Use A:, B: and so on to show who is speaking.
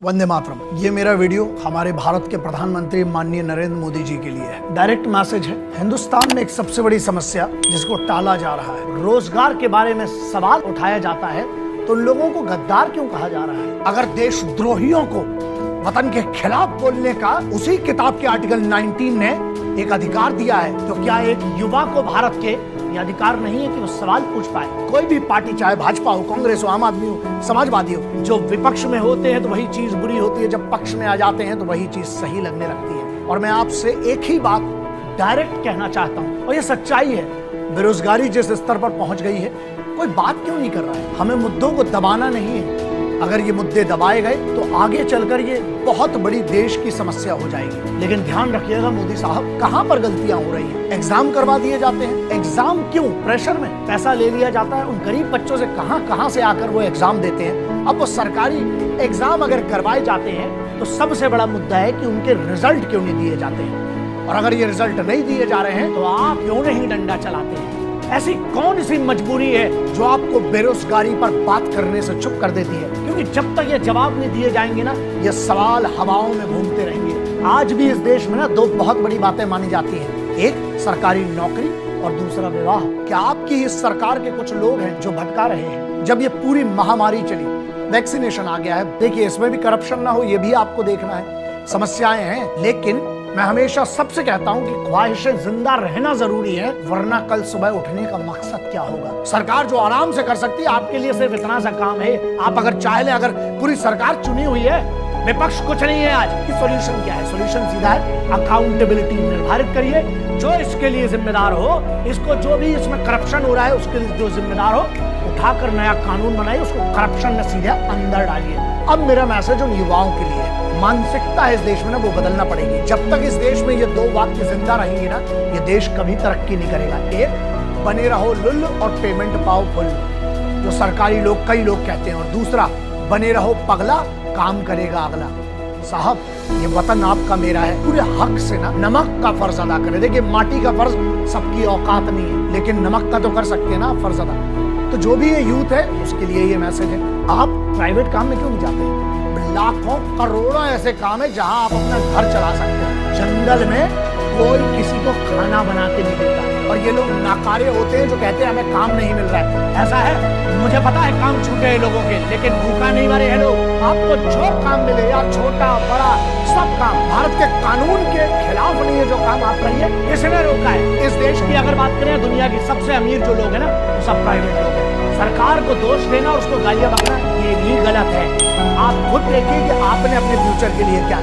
A: वंदे मातरम। ये मेरा वीडियो हमारे भारत के प्रधानमंत्री माननीय नरेंद्र मोदी जी के लिए है। डायरेक्ट मैसेज है। हिंदुस्तान में एक सबसे बड़ी समस्या जिसको टाला जा रहा है, रोजगार के बारे में सवाल उठाया जाता है तो लोगों को गद्दार क्यों कहा जा रहा है? अगर देशद्रोहियों को वतन के खिलाफ बोलने का उसी किताब के आर्टिकल 19 ने एक अधिकार दिया है, तो क्या एक युवा को भारत के ये अधिकार नहीं है कि वो सवाल पूछ पाए? कोई भी पार्टी, चाहे भाजपा हो, कांग्रेस हो, आम आदमी हो, समाजवादी हो, जो विपक्ष में होते हैं तो वही चीज बुरी होती है, जब पक्ष में आ जाते हैं तो वही चीज सही लगने लगती है। और मैं आपसे एक ही बात डायरेक्ट कहना चाहता हूँ, और ये सच्चाई है, बेरोजगारी जिस स्तर पर पहुंच गई है, कोई बात क्यों नहीं कर रहा है? हमें मुद्दों को दबाना नहीं है। अगर ये मुद्दे दबाए गए तो आगे चलकर ये बहुत बड़ी देश की समस्या हो जाएगी। लेकिन ध्यान रखिएगा मोदी साहब, कहां पर गलतियां हो रही हैं? एग्जाम करवा दिए जाते हैं। एग्जाम क्यों? प्रेशर में पैसा ले लिया जाता है। उन गरीब बच्चों से कहां से आकर वो एग्जाम देते हैं। अब वो सरकारी एग्जाम अगर करवाए जाते हैं तो सबसे बड़ा मुद्दा है कि उनके रिजल्ट क्यों नहीं दिए जाते हैं। और अगर ये रिजल्ट नहीं दिए जा रहे हैं तो आप क्यों नहीं डंडा चलाते हैं? ऐसी कौन सी मजबूरी है जो आपको बेरोजगारी पर बात करने से चुप कर देती है? क्योंकि जब तक ये जवाब नहीं दिए जाएंगे ना, ये सवाल हवाओं में घूमते रहेंगे। आज भी इस देश में ना दो बहुत बड़ी बातें मानी जाती हैं, एक सरकारी नौकरी और दूसरा विवाह। क्या आपकी इस सरकार के कुछ लोग हैं जो भटका रहे हैं? जब ये पूरी महामारी चली, वैक्सीनेशन आ गया है, देखिए इसमें भी करप्शन ना हो ये भी आपको देखना है। समस्याएं हैं, लेकिन मैं हमेशा सबसे कहता हूं कि ख्वाहिशें जिंदा रहना जरूरी है, वरना कल सुबह उठने का मकसद क्या होगा? सरकार जो आराम से कर सकती है, आपके लिए सिर्फ इतना सा काम है, आप अगर चाहे, अगर पूरी सरकार चुनी हुई है, विपक्ष कुछ नहीं है आज की, सॉल्यूशन क्या है? सॉल्यूशन सीधा है, अकाउंटेबिलिटी निर्धारित करिए। जो इसके लिए जिम्मेदार हो, इसको जो भी इसमें करप्शन हो रहा है उसके लिए जो जिम्मेदार हो, उठाकर नया कानून बनाइए, उसको करप्शन में सीधे अंदर डालिए। अब मेरा मैसेज उन युवाओं के लिए है, मानसिकता है इस देश में ना, वो बदलना पड़ेगी। जब तक इस देश में ये दो वाक्य जिंदा रहेंगे ना, ये देश कभी तरक्की नहीं करेगा। एक, बने रहो लुल्ल और पेमेंट पाओ फुल, जो सरकारी लोग, कई लोग कहते हैं। और दूसरा, बने रहो पगला, काम करेगा अगला। साहब, ये वतन आपका मेरा है, पूरे हक से ना नमक का फर्ज अदा करें। देखिए, माटी का फर्ज सबकी औकात नहीं है, लेकिन नमक का तो कर सकते हैं ना फर्ज अदा। तो जो भी ये यूथ है उसके लिए ये मैसेज है, आप प्राइवेट काम में क्यों नहीं जाते हैं? लाखों करोड़ों ऐसे काम है जहां आप अपना घर चला सकते हैं। जंगल में कोई किसी को खाना बना के नहीं देता, और ये लोग नाकारे होते हैं जो कहते हैं हमें काम नहीं मिल रहा है। ऐसा है, मुझे पता है काम छूटे हैं लोगों के, लेकिन भूखा नहीं मरे हैं लोग। आपको जो काम मिले, या छोटा बड़ा सब काम, भारत के कानून के खिलाफ नहीं है जो काम आप करिए, किसने रोका है? इस देश की अगर बात करें, दुनिया की सबसे अमीर जो लोग हैं ना, वो सब प्राइवेट लोग हैं। सरकार को दोष देना और उसको गालियां बकना, ये भी गलत है। आप खुद देखिए कि आपने अपने फ्यूचर के लिए क्या